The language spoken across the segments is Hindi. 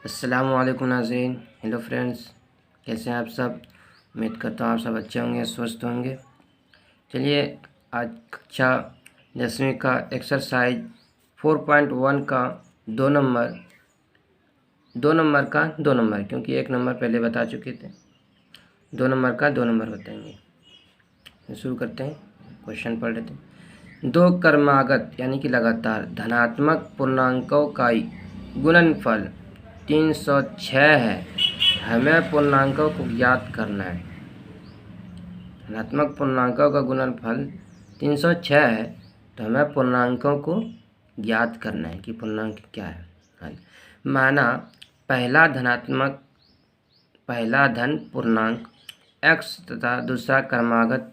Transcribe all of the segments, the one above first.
अस्सलामु अलैकुम नाज़रीन। हेलो फ्रेंड्स, कैसे हैं आप सब। उम्मीद करता हूँ आप सब अच्छे होंगे, स्वस्थ होंगे। चलिए आज कक्षा 10वीं का एक्सरसाइज 4.1 का दो नंबर क्योंकि एक नंबर पहले बता चुके थे। 2 नंबर बताएंगे। शुरू करते हैं, क्वेश्चन पढ़ लेते हैं। दो क्रमागत यानी कि लगातार धनात्मक पूर्णांकों का गुणनफल 306 है। हमें पूर्णांकों को ज्ञात करना है। धनात्मक पूर्णांकों का गुणनफल 306 है, तो हमें पूर्णांकों को ज्ञात करना है कि पूर्णांक क्या है। माना पहला धन पूर्णांक x तथा दूसरा क्रमागत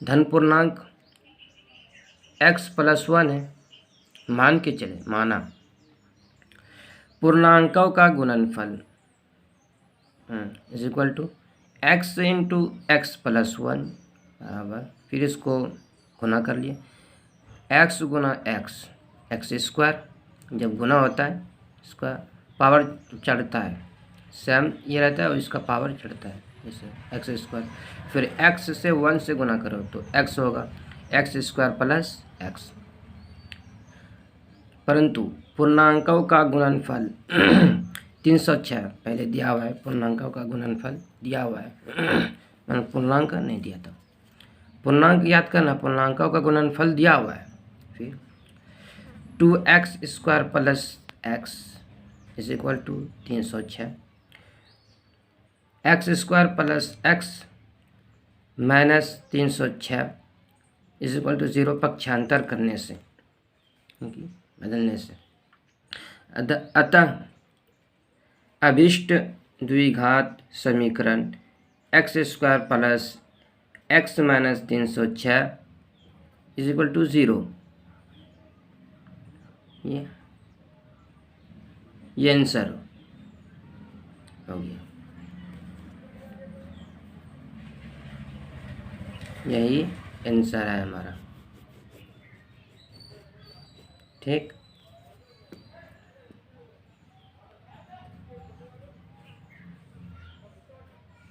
धन पूर्णांक x+1 है। मान के चले, माना पूर्णांकों का गुणनफल is equal to x into x+1 बराबर, फिर इसको गुना कर लिए x गुना x स्क्वायर। जब गुना होता है इसका पावर चढ़ता है, सेम ये रहता है और इसका पावर चढ़ता है, जैसे एक्स स्क्वायर। फिर x से 1 से गुना करो तो x होगा x² प्लस x। परंतु पूर्णांकों का गुणनफल 306 पहले दिया हुआ है। पूर्णांकों का गुणनफल दिया हुआ है, मैंने पूर्णांक नहीं दिया था। पूर्णांक याद करना, पूर्णांकों का गुणनफल दिया हुआ है। फिर 2x² plus x is equal to 306। x² plus x minus 306 is equal to 0। पक्षांतर करने से, बदलने से, अतः अभिष्ट द्विघात समीकरण x² plus x minus 306 is equal to 0। ये आंसर हो गया, यही आंसर है हमारा। ठीक।